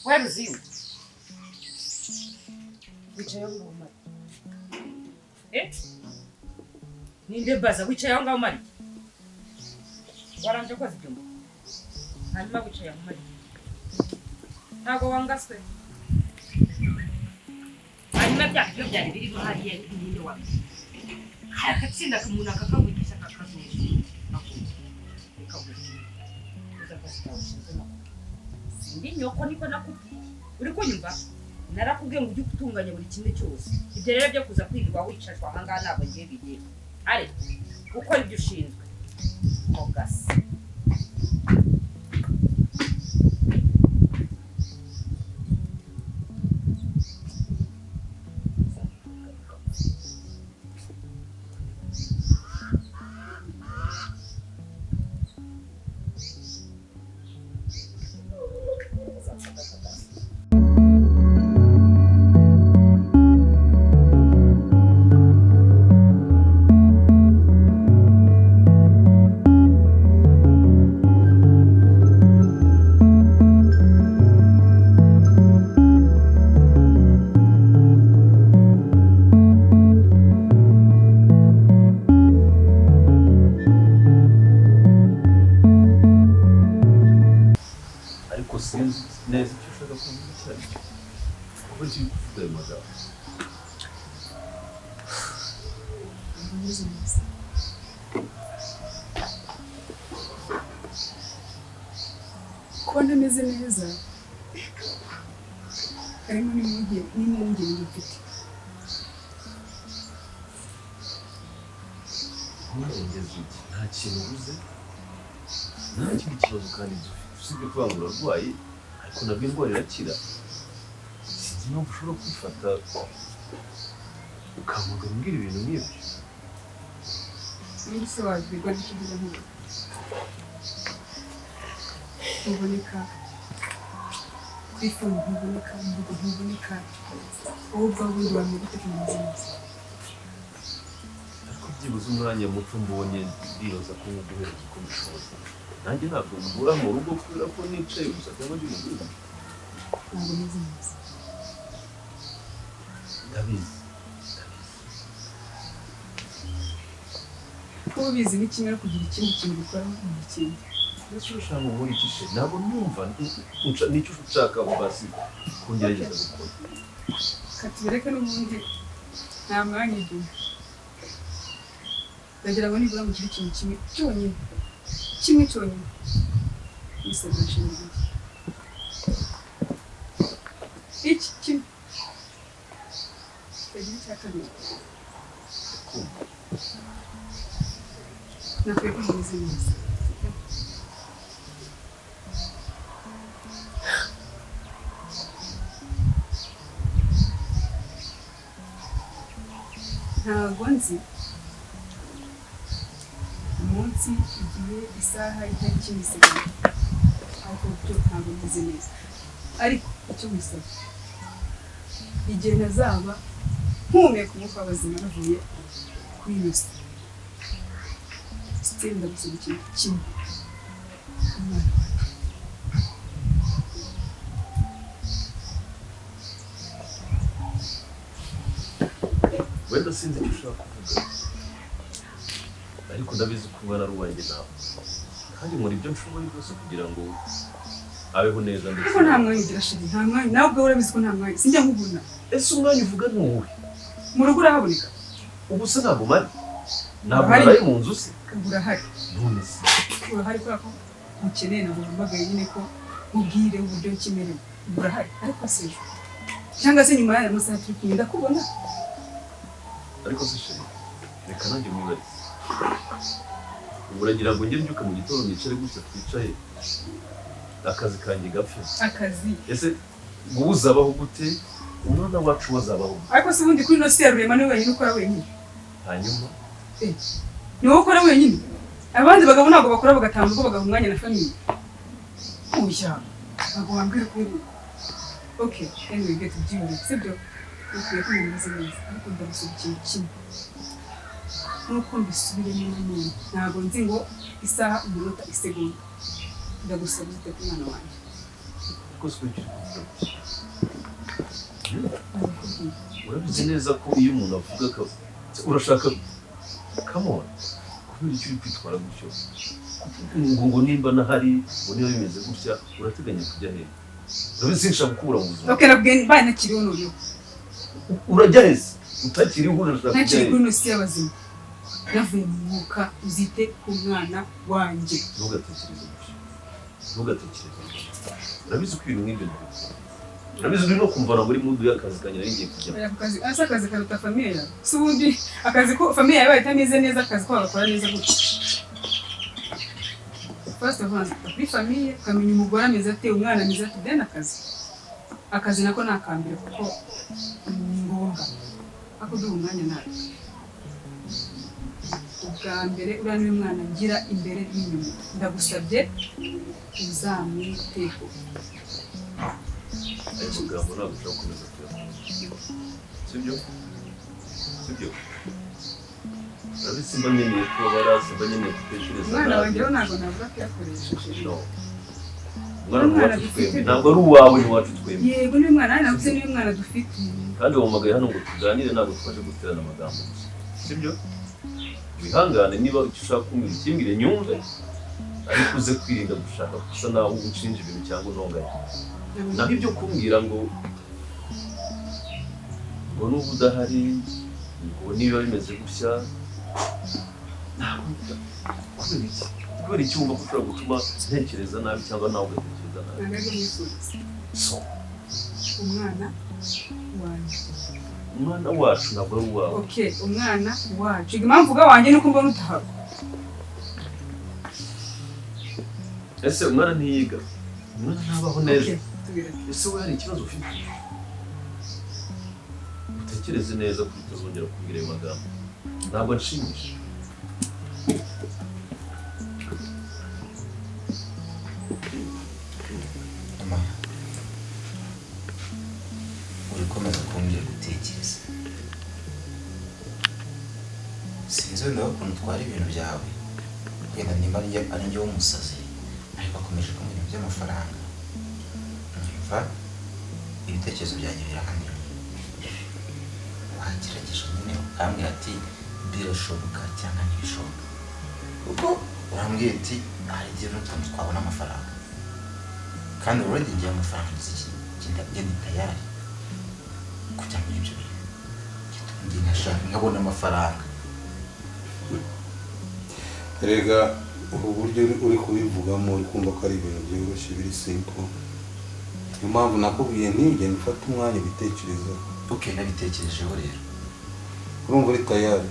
Where is you? Wicaye aho ngaho mari. Ninde baza wicaye aho ngaho mari? Waranje koze byumba. Hanyuma wicaye aho mari. Ntago wangaswe. Hanyuma byo byari biri hariya ninde wa. Akatsinda kumuntu akakavugisha akakazuye. Ndi nyoko niko nakubwiye. Uri kunyumva? Narakubwiye ngo ujye gutunganya buri kimwe cyose. Ibyo rero byo kuza kwirwa wicashwa hanga nabo ngiye bigiye. Are ukora ibyo ushinzwe. Mogasi. neza icyo ushaka kumenya cyane kuko kiri kuvuga ayo magambo kubona ameze neza harimo n'impungenge mfite nta kintu ubuze nta kindi kibazo kandi usibye kuba ngo urarwaye ariko nabwo indwara irakira sinzi impamvu ushobora kwifata ukavuga mbwira ibintu nk'ibyo niba se wabwirwa n'ikibuga nk'ubu ntuboneka kwifuna ntuboneka imbuga ntuboneka wowe ubwawe ubundi wamenya gutekereza neza ariko byibuze umwanya muto mbonye ndiroza ko nguhereza uko bishoboka nanjye ntabwo mbura mu rugo kubera ko nicaye gusa cyangwa ndi mu gihugu ntabwo meze neza ndabizi kuba ubizi ni kimwe no kugira ikindi kintu bikora mu kindi ndetse ushaka muri iki se ntabwo numva nicyo ushaka basi kungerageza gukora katubereke n'ubundi nta mwanya igihe ndagira ngo nibura mu kiri kintu kimwe cyonyine isabirashinga iki kimwe kitagira icya kabiri nakwiye ko mumeze neza ntabwo nzi umunsi igihe isaha itariki n'isegonda ariko byo ntabwo meze neza ariko icyo wisaba igihe ntazaba mpumeka umwuka w'abazima bavuye kuri iyo si sitiri ndagusaba ikintu kimwe umwana wenda sinzi icyo ushaka kuvuga ariko ndabizi ko umwana ari uwanjye nawe kandi nkora ibyo nshoboye byose kugira ngo abeho neza ndetse ariko nta mwanya ugira shiri nta mwanya nawe ubwawe urabizi ko nta mwanya sinjya nkubona ese umwanya uvuga ni uwuhe mu rugo urahaboneka ubu se ntabwo mari ntabwo naraye mu nzu se urahari none se urahari kubera ko mukeneye ntabwo mpamagaye nyine ko mubwire uburyo kimerewe urahari ariko sejo cyangwa se nyuma y'aya masaha turi kumwe ndakubona ariko se sheri reka nanjye mwibarize ubu uragira ngo njye mbyuka mu gitondo nicare gutya twicaye akazi kanjye gapfe akazi ese wowe uzabaho gute umwana wacu wazabaho ariko se ubundi kuri ino si ya rurema niwe wenyine ukora wenyine hanyuma ni wowe ukora wenyine abandi bagabo ntabwo bakora bagatanga ubwo bagaha umwanya na famiye uya ntabwo wambwira ko okay anyway get byiyumve sibyo ukwiye ko bimeze neza ariko ndagusaba ikintu kimwe nk'uko mbisubiremo nanone ntabwo nzi ngo isaha umunota isegonda ndagusaba uzite ku mwana wanjye Kose kugira urabizi neza ko iyo umuntu avuga ko urashaka come on kubera icyo uri kwitwara gutyo ngo nimba nahari ngo niba bimeze gutya urateganya kujya hehe urabizi sinshaka gukura mu buzima okay nabwiye baye nakiriho noneho urajya heza utakiriho urashaka kujya nakiri kuri nosi y'abazima navuye mu mwuka uzite ku mwana wanjye ntugatekereze gutyo ntugatekereze gutyo urabizi ko ibintu nk'ibyo urabizi uri no kumvana muri mudu y'akazi kanjye nari ngiye kujya akazi karuta famiye yawe si ubundi akazi ko famiye yawe itameze neza akazi ko bagakora neza gutya first of all kuri famiye ukamenya umugore ameze ate umwana ameze ate then akazi nako ni akambere kuko ni ngombwa ako duha umwanya nawe ubwa mbere uriya niwe mwana ngira imbere n'inyuma ndagusabye uzamwiteho amagambo ntabwo ushobora gukomeza kuyakomeza sibyo urabizi simba nkeneye kubabara simba nkeneye gutekereza umwana wanjye rero ntabwo navuga ko yakoresheje umwana wacu twembi ntabwo ari uwawe n'iwacu twembi yego niwe mwana navuze niwe mwana dufite kandi wamagaye hano ngo tuganire ntabwo twaje guterana amagambo gusa sibyo wihangane niba icyo ushaka kumbwira ikimbwire nyumve ariko uze kwirinda gushaka gusa naho unshinja ibintu cyangwa untonganya naho ibyo kumbwira ngo n'ubu udahari ngo niba bimeze gutya ntabwo kubera iki wumva ko ushobora gutuma ntekereza nabi cyangwa nawe ugatekereza nabi so umwana wanjye umwana wacu ntabwo ari uwawe okay umwana wacu impamvu uvuga wanjye nuko mbona utahaba ese umwana ntiyiga umwana ntabaho neza ese we hari ikibazo ufite utekereze neza ko utazongera kubwira ayo magambo ntabwo anshimisha urikomeza kumbwira gutekereza sinzi wenda ukuntu utwara ibintu byawe wenda nimba ari njye w'umusazi ariko akomeje kumbwira ibintu by'amafaranga nyumva ibitekerezo byanjye birahanira wagerageje nyine ukambwira ati birashoboka cyangwa ntibishoboka kuko urambwira ati hari igihe n'utuntu twabona amafaranga kandi uredi ngiye amafaranga ngenda tayari kujya muri ibyo bintu njye nashaka nkabona amafaranga erega ubu buryo uri kubivugamo uri kumva ko ari ibintu byoroshye biri simple niyo mpamvu nakubwiye ntigende ufate umwanya ubitekerezeho okay nabitekerejeho rero urumva uri tayari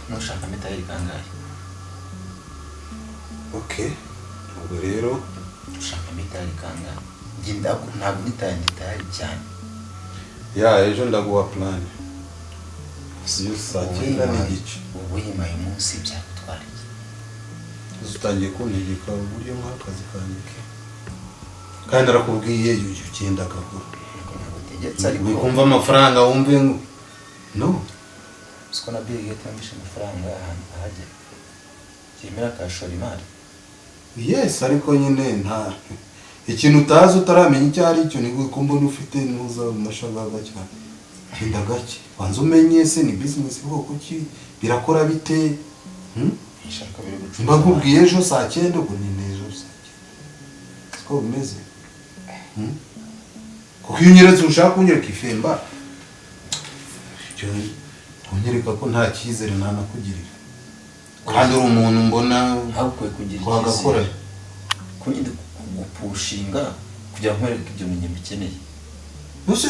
nushaka metayeri kangahe okay ubwo rero ushaka metayeri kangahe ntabwo nitayari cyane ya ejo ndaguha plan siyo saa 9:30 ubu yimaye umunsi byagutwara iki utangiye kuntegeka uburyo nk'akazi kanjye kandi arakubwiye ugenda akagura nagutegetse ariko wikumva amafaranga wumve no siko na Bill Gates yambishe amafaranga ahantu ahagera yemera akashora imari yes ariko nyine nta ikintu utazi utaramenya icyo ari cyo ni ko mbona ufite nuza mashagaga cyane hinda gake wanze umenye se ni business bwoko ki birakora bite ishaka biri gucuruza mbakubwiye ejo saa 9 ubwo ni ejo saa 9 siko bimeze kuko iyo unyeretse ushaka kunyereka ifemba icyo unyereka ko nta cyizere ntanakugirira kandi uri umuntu mbona hakwiye kugira wagakora kunyide gupushinga kugira ngo nkwereke ibyo bintu bikeneye Nuse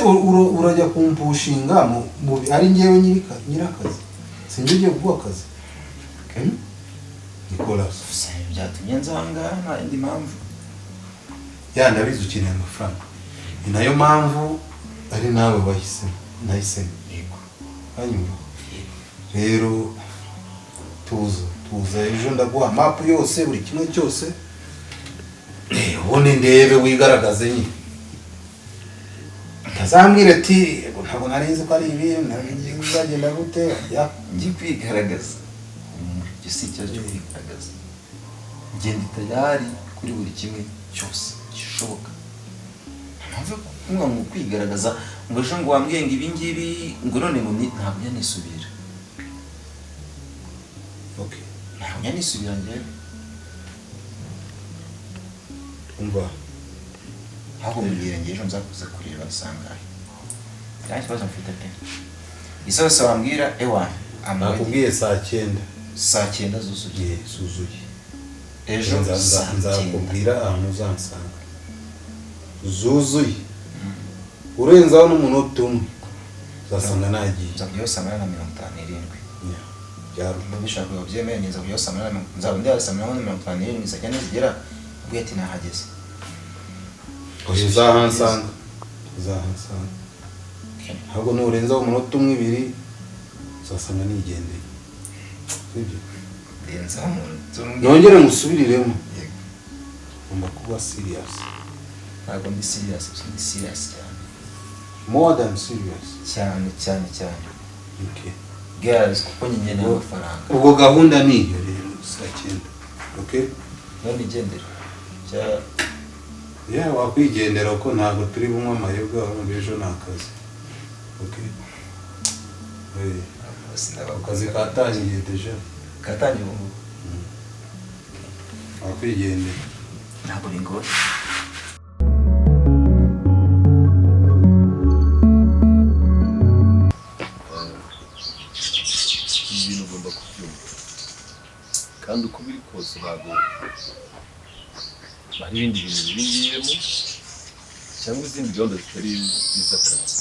urajya kumpushinga mu ari ngewe nyirakazi sinjye ugiye kuguha akazi Nicolas byatumye nzanga nta indi mpamvu ya ndabizi ukeneye amafaranga ni nayo mpamvu ari nawe nahisemo yego hanyuma rero tuza ejo ndaguha mapu yose buri kimwe cyose ubundi ndebe wigaragaze nyine utazambwira ati ntabwo narinzi ko ari ibi uzagenda gute ngiye kwigaragaza ibyo si ikibazo cyo kwigaragaza ngenda tayari kuri buri kimwe cyose gishoboka. Mpamvu kumwe mu kwigaragaza ngo ejo ngo wambwiye ngo ibi ngibi ngo none ngo ntabwo yanisubira. Okay. Ntabwo yanisubira njyewe. Umva. Ahubwo mbwira njye ejo nzakuze kureba sangahe. Cyane kibazo mfite pe. Isose wambwira ewa nakubwiye saa 9. Saa 9 zuzuye. Ejo nzakubwira ahantu uzansanga zuzuye urenzaho n'umunota umwe uzasanga nagiye. Nzabyo samara na 57 byaro bishaka byemeye neza byo samara nzabundya samara na 57 sakene zigera ubwiye ati nahageze. uzahansanga ahubwo nurenzaho umunota umwe 2 uzasanga nigendeye. Sibyo nongere ngusubiriremo ngomba kuba serious. Ntabwo ndi serious cyane. More than serious. Cyane. Okay. Girls kuko nyine n'amafaranga. Ubwo gahunda ni iyo rero saa 9. Okay? None igendera. Wakwigendera ko ntabwo turi bumwe amayobwa mu bejo nakazi. Okay? Akazi katangiye deja. Katangiye ubu. Wakwigendera. Ntabwo bingoye. Ibintu ugomba kubyumva kandi uko biri kose ntabwo hari ibindi bintu bingiyemo cyangwa izindi gahunda zitari iz'akazi.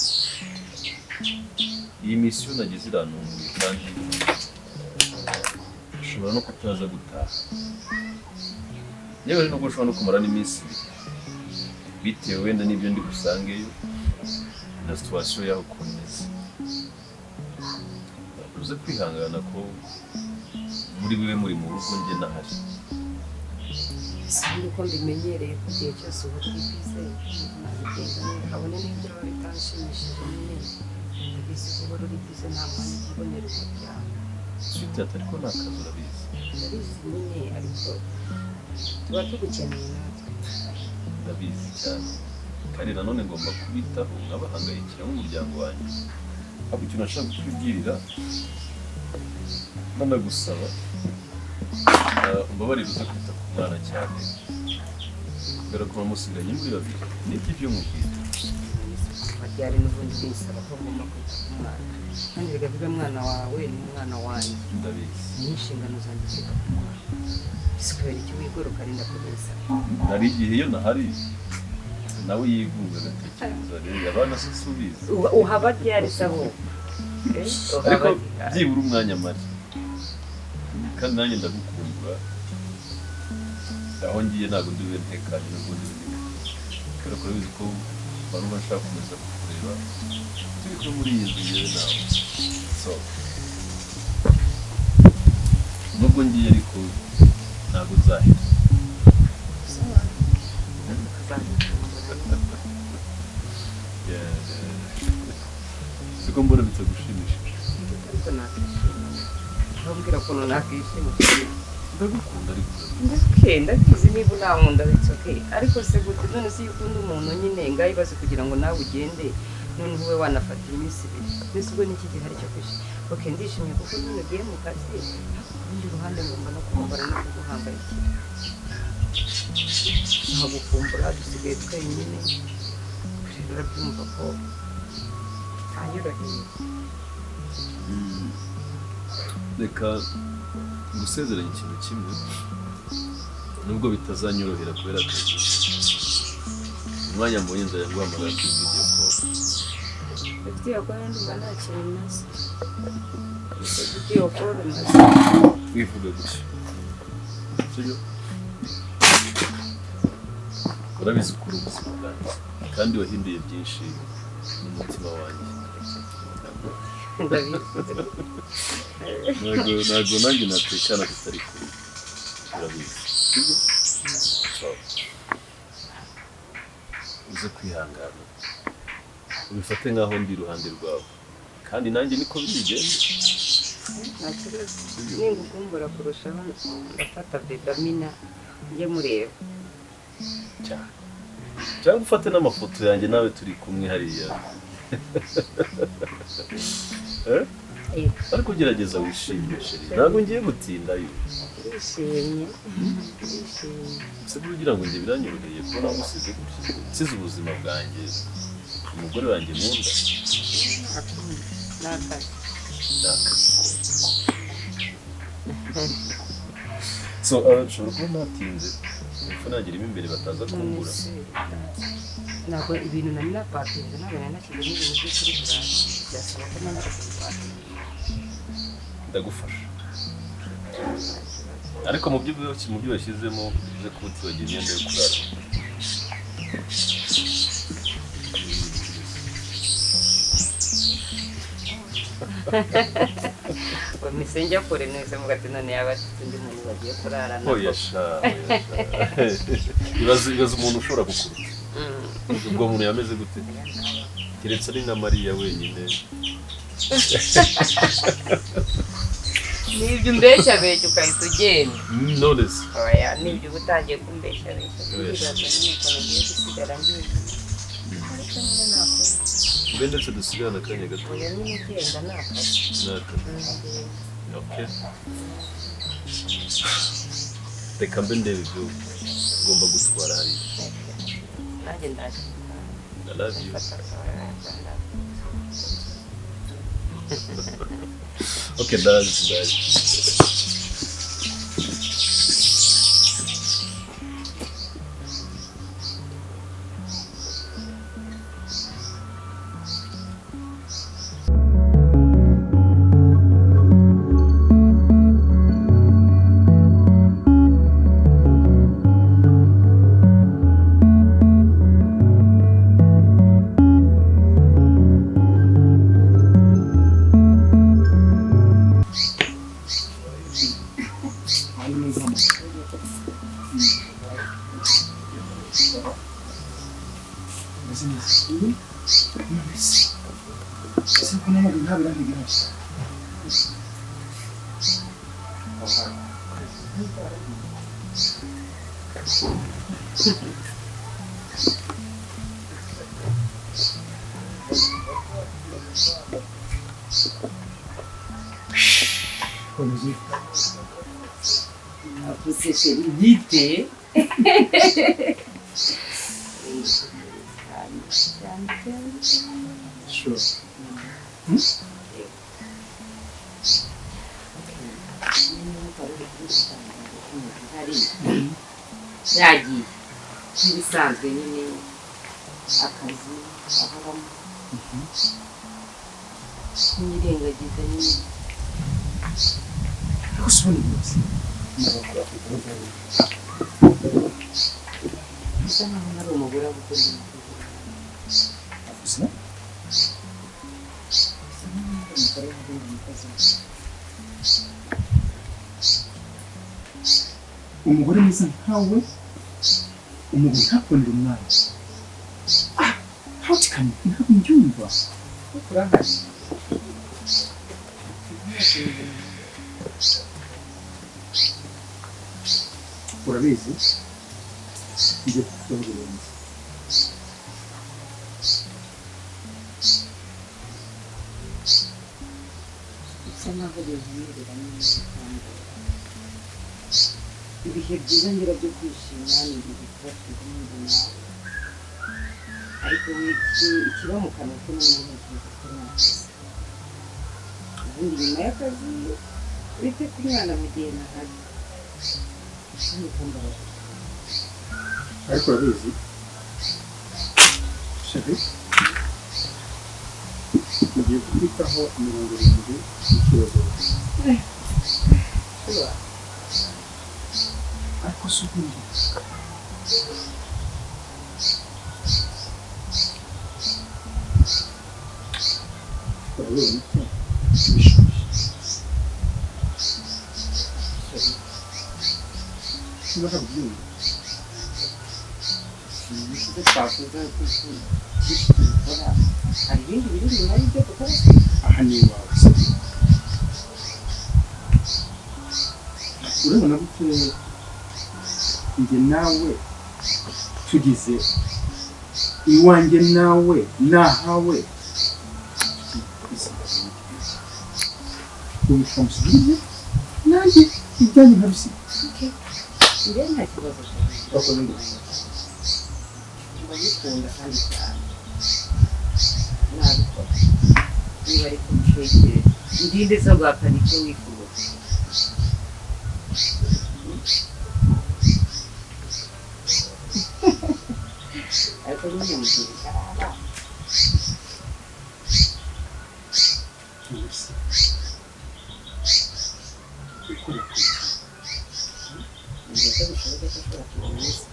Iyi misiyo nagize irantunguye kandi ushobora no kutaza gutaha, yewe nubwo ushobora no kumara n'iminsi bitewe wenda n'ibyo ndi busangeyo na situwasiyo yaho ukomeza. Uze kwihangana ko muri bibe muri mu rugo njye nahari. Sinzi uko mbimenyereye ku gihe cyose uba twibize kabone n'ibyo biba bitanshimishije nyine ndabizi ko uhora uri bize nta mwanya ukibonera umuryango. Sweet ariko nta kazi urabizi. Ndabizi nyine ariko tuba tugukeneye natwe. Ndabizi cyane kandi nanone ngomba kubitaho nkabahangayikira nk'umuryango wanjye. Ahubwo ikintu nashaka kukubwirira nanagusaba umbabarire uze kwita ku mwana cyane kubera ko wamusigaranye muri babiri. Niki byo mubwira baryari n'ubundi bisaba ko ngomba kwita ku mwana kandi reka bibe mwana wawe n'umwana wanjye. ndabizi ni inshingano zanjye kwita ku mwana. Ese kubera iki wigoroka rinda kubesa? hari igihe iyo nahari nawe yigunga agatekereza rero abana se subiza uhaba ryari sabo ariko byibura umwanya mari kandi nanjye ndagukumbura aho ngiye ntabwo ndi bube ntekanye n'ubundi buri kubera ko urabizi ko bari bashaka kumeza kukureba turi ko muri iyi nzu yewe nawe so nubwo ngiye ariko ntabwo nzahita siko mbona bitagushimishije. ariko nakishima ntubwira ukuntu nakishima ndagukunda ariko ndabizi niba unankunda bitsoke ariko se gute none se iyo ukunda umuntu nyine ngaho ibaze kugira ngo nawe ugende none ube wanafata iminsi 2 mbese ubwo n'iki gihe ari cyo kwishima. Okay, ndishimye kuko nyine ugiye mu kazi urundi ruhande ngomba no kumbara no kuguhangayikira nkagukumbura dusigaye twenyine rero urabyumva ko ntanyoroheye. reka ngusezeranye ikintu kimwe nubwo bitazanyorohera kubera akazi umwanya mbonye nzajya nguhamagara kuri video call. Video call ndumva nta kintu maze video call maze wivuga gutya sibyo urabizi ko uri ubuzima bwanjye kandi wahinduye byinshi mu mutima wanjye. ntabwo nanjye natekana tutari kumwe urabizi sibyo uze kwihangana ubifate nk'aho ndi iruhande rwawe kandi nanjye niko bigenda nta kibazo ningukumbura kurushaho ndafata bebe Amina njye mureba cyangwa ufate n'amafoto yanjye nawe turi kumwe hariya ariko gerageza wishimishe ntabwo ngiye gutinda yo wishimye se kugira ngo njye biranyoroheye ko nagusize nsize ubuzima bwanjye umugore wanjye nkunda so nshobora kuba natinze telefone yanjye irimo imbere bataza kumbura ntabwo ibintu nari napakinze ntabwo nari nashyizemo ibintu byo kuri burake byasaba ko nambara kubipakira ndagufasha ariko mu byo washyizemo uze kuba utibagiwe imyenda yo kurara Misenge kure neza mugati none yaba undi muntu bagiye kurarana ibaze umuntu ushobora kukuruta ubwo muntu yameze gute keretse ari nka Mariya wenyine nibyo umbeshya ukahita ugenda none se oya nibyo uba utangiye kumbeshya bibaza n'ukuntu ugiye gusigara ngiye ariko nyine nakora mbe ndetse dusigarana akanya gato oya nyine ugenda nakazi okay reka mbe ndebe ibyo ugomba gutwara hariya nanjye ndaje I love you okay ndaje Você serite? Sure. Yagiye nk'ibisanzwe nyine akazi ahoramo nyirengagiza nyine Ariko si ubundi bwose bisa nkaho nari umugore wo gukunda umugore gusa bisa nkaho nari umugore wo gukunda umukozi umugore mwiza nkawe umugore ntakundira umwana how can ntabwo mbyumva urahari urabizi njye kukuvuga neza bisa nkaho bihumirira nyine kandi ibihe byiza ngira byo kwishima ni ibihe tuba tugomba nawe ariko ikiba mu kanwa ko n'umuntu ukiza ko ntakizi ubundi nyuma y'akazi uretse ko umwana mu gihe ntahari kandi ukumbabaza ariko urabizi sheri mugiye kubitaho 70 y'ikibazo ariko si ubundi urabona ko bishoboye ushobora kubyumva ibyo twakoze dukora hari ibindi biri inyuma y'ibyo dukora aha ni iwawe urabona gute njye nawe tugize iwanjye nawe nahawe ubikamusigize nanjye ibyanjye nkabisiga njye nta kibazo bakora ngo ndagukunda kandi cyane nabikora niba ari kubitekereza ndinde zo guhakana icyo wifuza ariko nyine mugihe karaba ndetse bishoboke ko ashobora kubona isi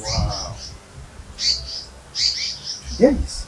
wow yes